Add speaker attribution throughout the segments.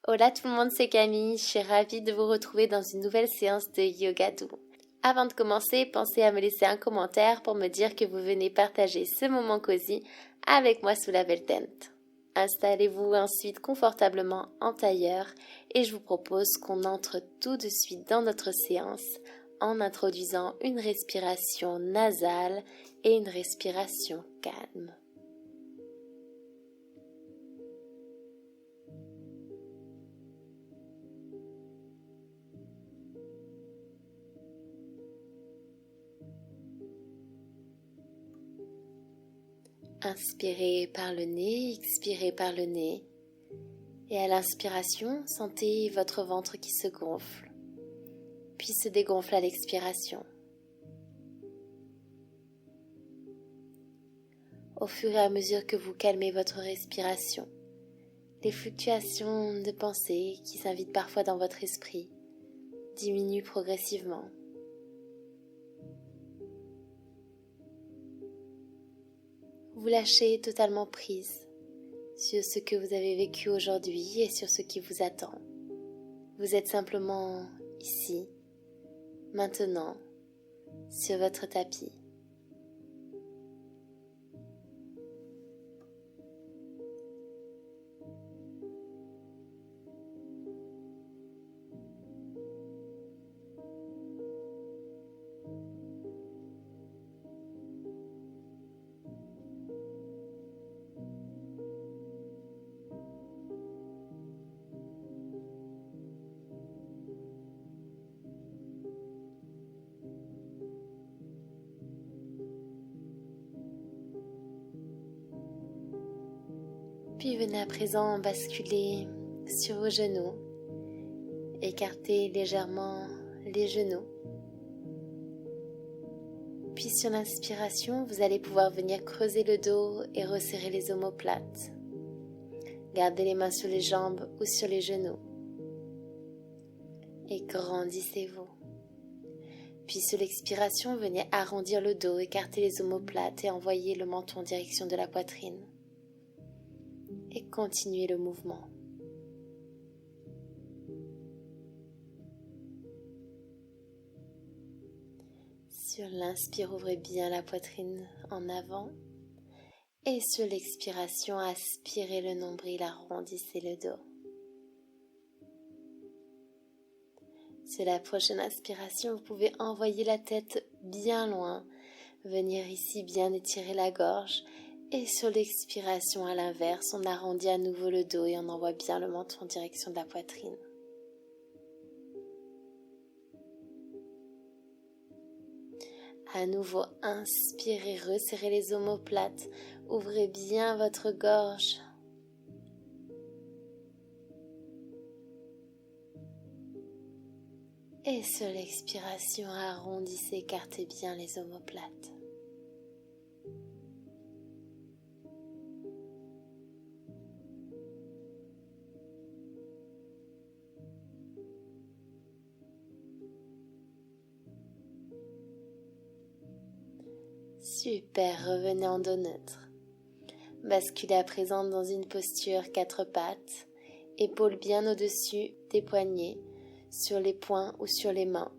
Speaker 1: Hola tout le monde, c'est Camille, je suis ravie de vous retrouver dans une nouvelle séance de Yoga doux. Avant de commencer, pensez à me laisser un commentaire pour me dire que vous venez partager ce moment cosy avec moi sous la belle tente. Installez-vous ensuite confortablement en tailleur et je vous propose qu'on entre tout de suite dans notre séance en introduisant une respiration nasale et une respiration calme. Inspirez par le nez, expirez par le nez. Et à l'inspiration, sentez votre ventre qui se gonfle, puis se dégonfle à l'expiration. Au fur et à mesure que vous calmez votre respiration, les fluctuations de pensée qui s'invitent parfois dans votre esprit diminuent progressivement. Vous lâchez totalement prise sur ce que vous avez vécu aujourd'hui et sur ce qui vous attend. Vous êtes simplement ici, maintenant, sur votre tapis. Puis venez à présent basculer sur vos genoux, écartez légèrement les genoux. Puis sur l'inspiration, vous allez pouvoir venir creuser le dos et resserrer les omoplates. Gardez les mains sur les jambes ou sur les genoux. Et grandissez-vous. Puis sur l'expiration, venez arrondir le dos, écarter les omoplates et envoyer le menton en direction de la poitrine. Et continuez le mouvement. Sur l'inspire, ouvrez bien la poitrine en avant. Et sur l'expiration, aspirez le nombril, arrondissez le dos. Sur la prochaine inspiration, vous pouvez envoyer la tête bien loin, venir ici bien étirer la gorge. Et sur l'expiration, à l'inverse, on arrondit à nouveau le dos et on envoie bien le menton en direction de la poitrine. À nouveau, inspirez, resserrez les omoplates, ouvrez bien votre gorge. Et sur l'expiration, arrondissez, écartez bien les omoplates. Super, revenez en dos neutre. Basculez à présent dans une posture 4 pattes, épaules bien au-dessus des poignets, sur les poings ou sur les mains,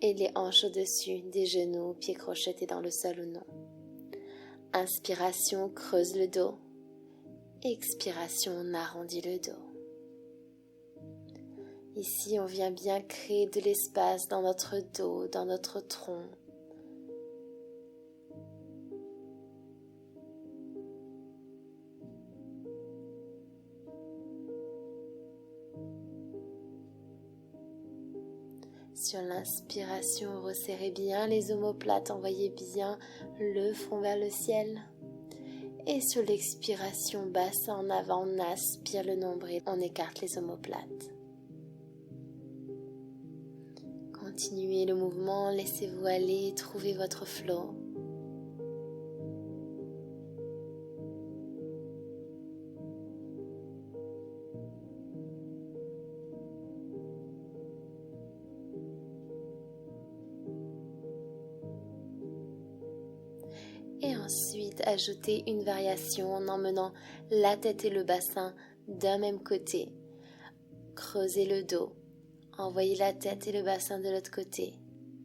Speaker 1: et les hanches au-dessus des genoux, pieds crochetés dans le sol ou non. Inspiration, creuse le dos. Expiration, on arrondit le dos. Ici, on vient bien créer de l'espace dans notre dos, dans notre tronc. Sur l'inspiration, resserrez bien les omoplates, envoyez bien le front vers le ciel. Et sur l'expiration, bassin en avant, on aspire le nombril, on écarte les omoplates. Continuez le mouvement, laissez-vous aller, trouvez votre flow. Et ensuite, ajoutez une variation en emmenant la tête et le bassin d'un même côté Creusez le dos, envoyez la tête et le bassin de l'autre côté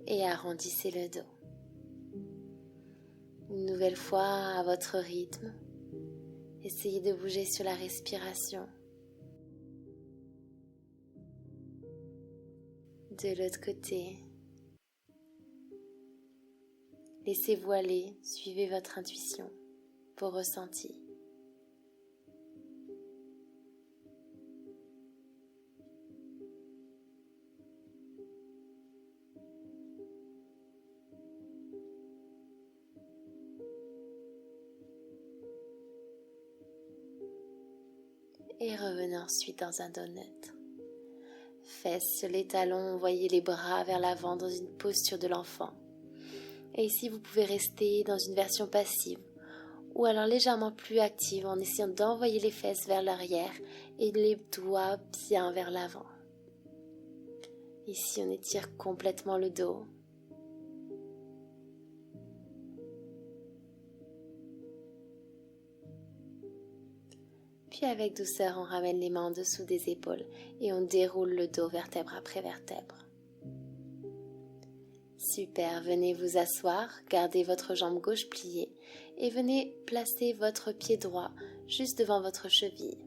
Speaker 1: et arrondissez le dos. Une nouvelle fois à votre rythme, essayez de bouger sur la respiration. De l'autre côté, laissez-vous aller, suivez votre intuition, vos ressentis. Et revenez ensuite dans un donut. Fesses sur les talons, envoyez les bras vers l'avant dans une posture de l'enfant. Et ici, vous pouvez rester dans une version passive ou alors légèrement plus active en essayant d'envoyer les fesses vers l'arrière et les doigts bien vers l'avant. Ici, on étire complètement le dos. Puis avec douceur, on ramène les mains en dessous des épaules et on déroule le dos vertèbre après vertèbre. Super, venez vous asseoir, gardez votre jambe gauche pliée et venez placer votre pied droit juste devant votre cheville.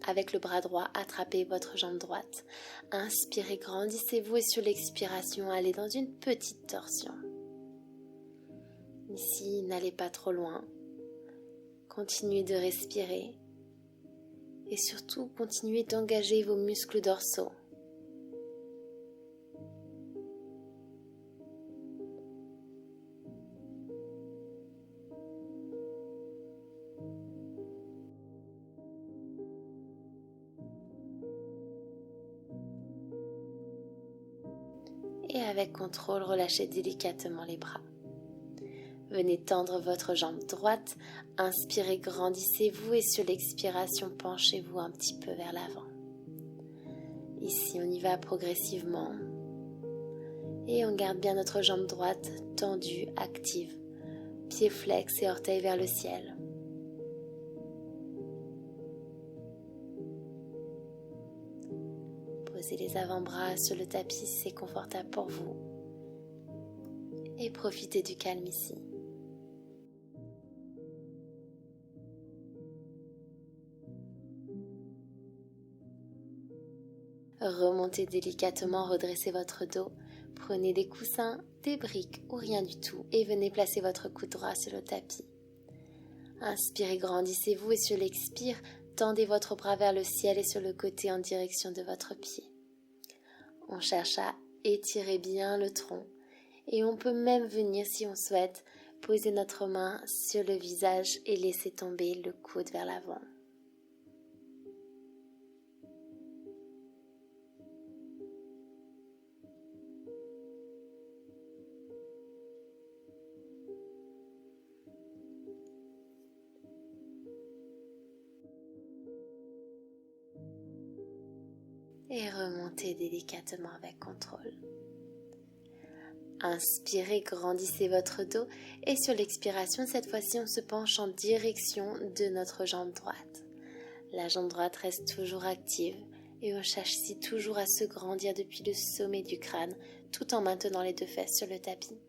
Speaker 1: Avec le bras droit, attrapez votre jambe droite. Inspirez, grandissez-vous et sur l'expiration, allez dans une petite torsion. Ici, n'allez pas trop loin. Continuez de respirer. Et surtout, continuez d'engager vos muscles dorsaux. Et avec contrôle, relâchez délicatement les bras. Venez tendre votre jambe droite, inspirez, grandissez-vous et sur l'expiration, penchez-vous un petit peu vers l'avant. Ici, on y va progressivement et on garde bien notre jambe droite tendue, active, pieds flex et orteils vers le ciel. Posez les avant-bras sur le tapis si c'est confortable pour vous et profitez du calme ici. Remontez délicatement, redressez votre dos, prenez des coussins, des briques ou rien du tout et venez placer votre coude droit sur le tapis. Inspirez, grandissez-vous et sur l'expire, tendez votre bras vers le ciel et sur le côté en direction de votre pied. On cherche à étirer bien le tronc et on peut même venir, si on souhaite, poser notre main sur le visage et laisser tomber le coude vers l'avant. Et remontez délicatement avec contrôle. Inspirez, grandissez votre dos et sur l'expiration, cette fois-ci, on se penche en direction de notre jambe droite. La jambe droite reste toujours active et on cherche ici toujours à se grandir depuis le sommet du crâne tout en maintenant les deux fesses sur le tapis.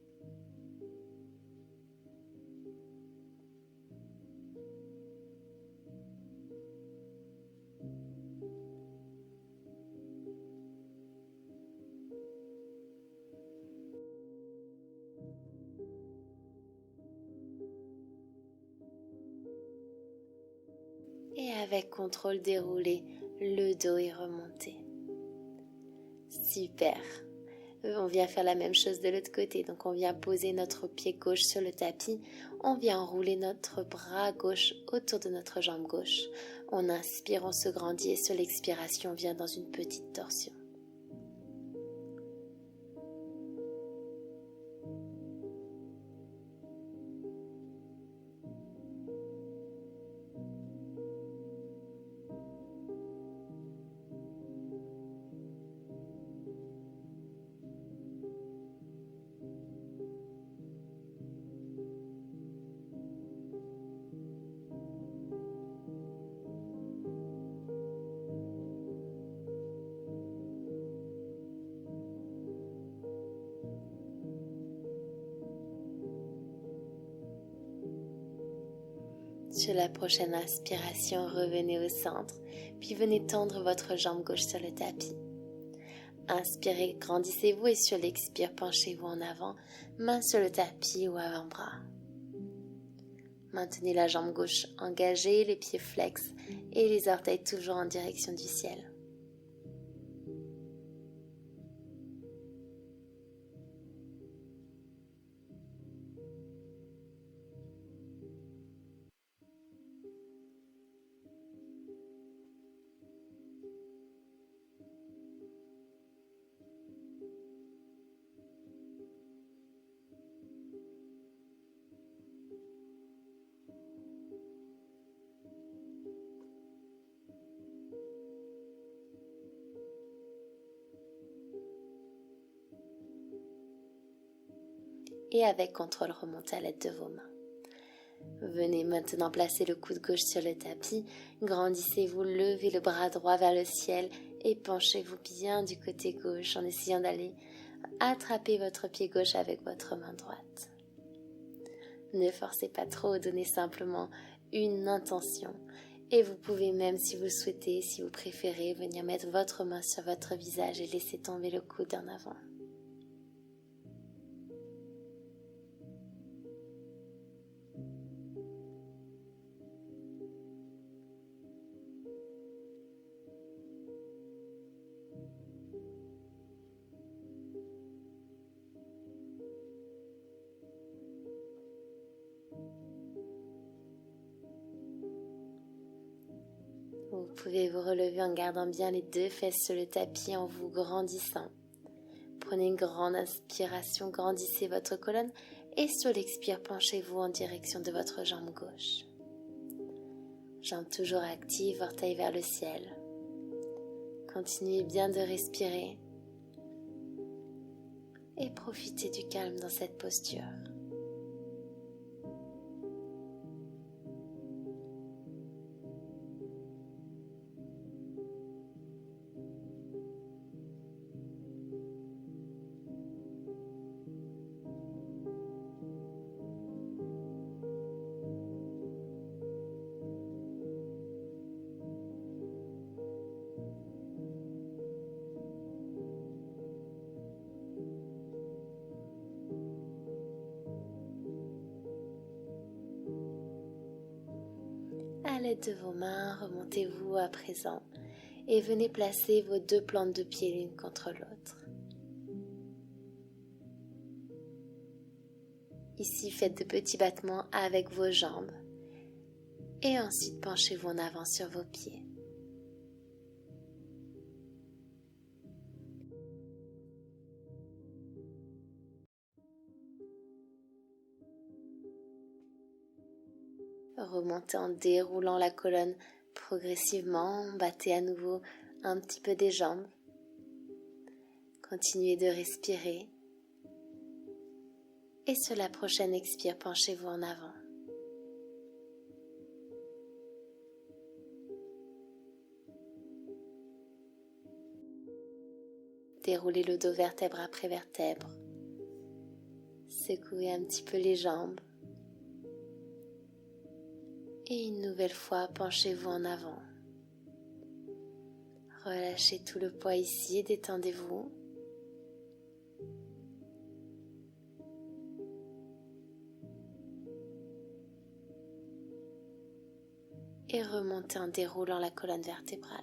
Speaker 1: Et avec contrôle, déroulez le dos et remontez. Super. On vient faire la même chose de l'autre côté. Donc on vient poser notre pied gauche sur le tapis. On vient enrouler notre bras gauche autour de notre jambe gauche. On inspire, on se grandit et sur l'expiration, on vient dans une petite torsion. Sur la prochaine inspiration, revenez au centre, puis venez tendre votre jambe gauche sur le tapis. Inspirez, grandissez-vous et sur l'expire, penchez-vous en avant, main sur le tapis ou avant-bras. Maintenez la jambe gauche engagée, les pieds flex et les orteils toujours en direction du ciel. Et avec contrôle, remontez à l'aide de vos mains. Venez maintenant placer le coude gauche sur le tapis, grandissez-vous, levez le bras droit vers le ciel et penchez-vous bien du côté gauche en essayant d'aller attraper votre pied gauche avec votre main droite. Ne forcez pas trop, donnez simplement une intention et vous pouvez même, si vous le souhaitez, si vous préférez, venir mettre votre main sur votre visage et laisser tomber le coude en avant. Vous pouvez vous relever en gardant bien les deux fesses sur le tapis en vous grandissant. Prenez une grande inspiration, grandissez votre colonne et sur l'expire, penchez-vous en direction de votre jambe gauche. Jambe toujours active, orteil vers le ciel. Continuez bien de respirer et profitez du calme dans cette posture. À l'aide de vos mains, remontez-vous à présent et venez placer vos deux plantes de pied l'une contre l'autre. Ici, faites de petits battements avec vos jambes et ensuite penchez-vous en avant sur vos pieds. Remontez en déroulant la colonne progressivement, battez à nouveau un petit peu des jambes. Continuez de respirer. Et sur la prochaine expire, penchez-vous en avant. Déroulez le dos vertèbre après vertèbre. Secouez un petit peu les jambes. Et une nouvelle fois, penchez-vous en avant. Relâchez tout le poids ici, détendez-vous. Et remontez en déroulant la colonne vertébrale.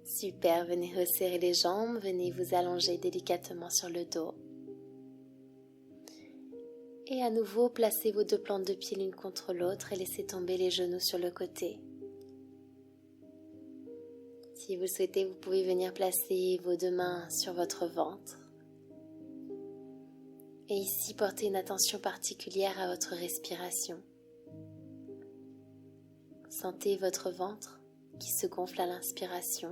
Speaker 1: Super, venez resserrer les jambes, venez vous allonger délicatement sur le dos. Et à nouveau, placez vos deux plantes de pied l'une contre l'autre et laissez tomber les genoux sur le côté. Si vous le souhaitez, vous pouvez venir placer vos deux mains sur votre ventre. Et ici, portez une attention particulière à votre respiration. Sentez votre ventre qui se gonfle à l'inspiration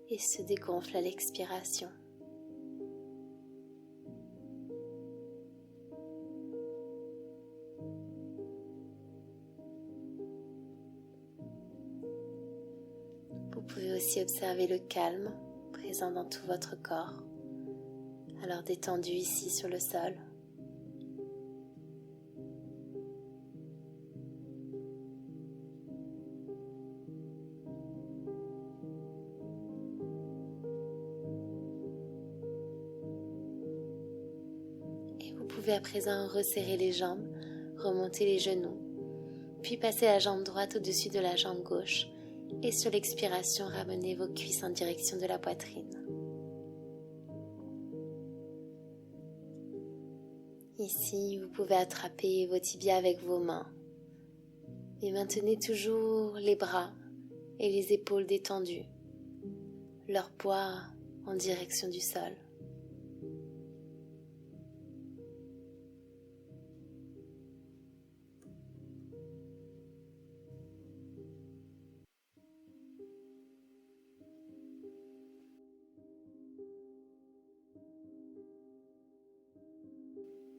Speaker 1: et se dégonfle à l'expiration. Vous pouvez aussi observer le calme présent dans tout votre corps, alors détendu ici sur le sol. pouvez à présent resserrer les jambes, remonter les genoux, puis passer la jambe droite au-dessus de la jambe gauche et sur l'expiration, ramenez vos cuisses en direction de la poitrine. Ici, vous pouvez attraper vos tibias avec vos mains et maintenez toujours les bras et les épaules détendues, leur poids en direction du sol.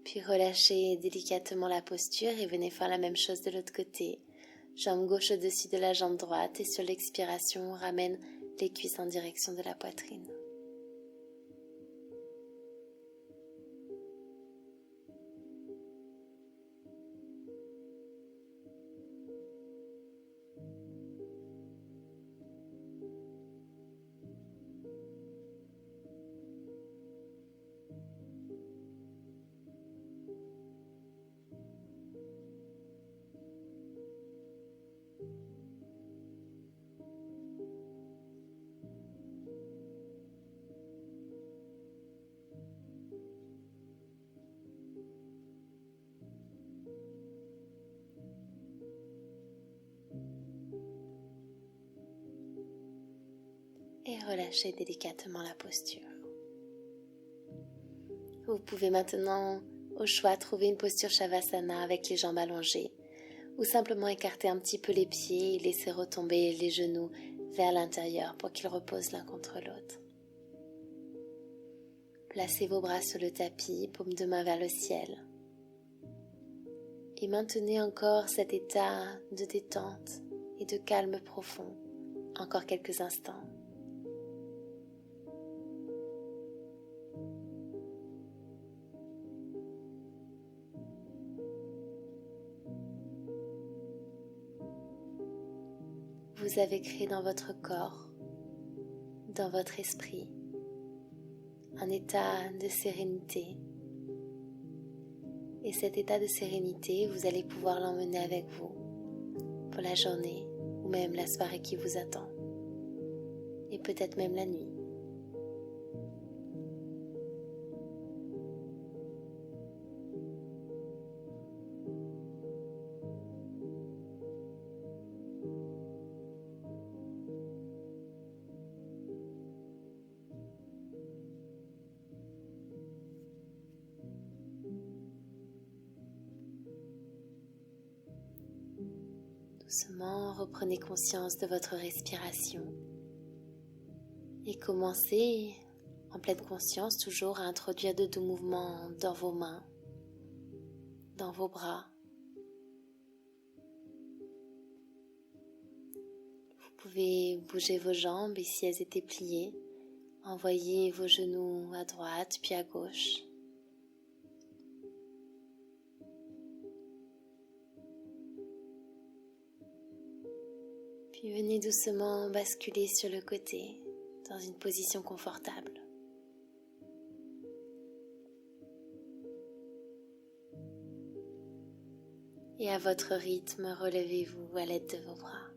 Speaker 1: Puis relâchez délicatement la posture et venez faire la même chose de l'autre côté. Jambe gauche au-dessus de la jambe droite et sur l'expiration, on ramène les cuisses en direction de la poitrine. Et relâchez délicatement la posture. Vous pouvez maintenant, au choix, trouver une posture Shavasana avec les jambes allongées ou simplement écarter un petit peu les pieds et laisser retomber les genoux vers l'intérieur pour qu'ils reposent l'un contre l'autre. Placez vos bras sur le tapis, paume de main vers le ciel. Et maintenez encore cet état de détente et de calme profond, encore quelques instants. Vous avez créé dans votre corps, dans votre esprit, un état de sérénité. Et cet état de sérénité, vous allez pouvoir l'emmener avec vous pour la journée ou même la soirée qui vous attend. Et peut-être même la nuit. Doucement, reprenez conscience de votre respiration et commencez, en pleine conscience, toujours à introduire de doux mouvements dans vos mains, dans vos bras. Vous pouvez bouger vos jambes et si elles étaient pliées, envoyez vos genoux à droite puis à gauche. Puis venez doucement basculer sur le côté, dans une position confortable. Et à votre rythme, relevez-vous à l'aide de vos bras.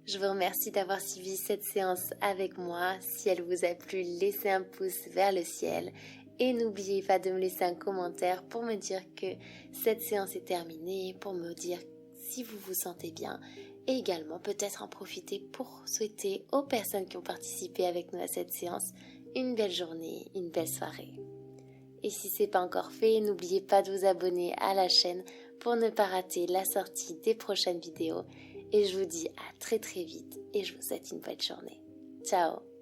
Speaker 1: Je vous remercie d'avoir suivi cette séance avec moi. Si elle vous a plu, laissez un pouce vers le ciel. Et n'oubliez pas de me laisser un commentaire pour me dire que cette séance est terminée, pour me dire si vous vous sentez bien. Et également peut-être en profiter pour souhaiter aux personnes qui ont participé avec nous à cette séance une belle journée, une belle soirée. Et si ce n'est pas encore fait, n'oubliez pas de vous abonner à la chaîne pour ne pas rater la sortie des prochaines vidéos. Et je vous dis à très très vite et je vous souhaite une bonne journée. Ciao!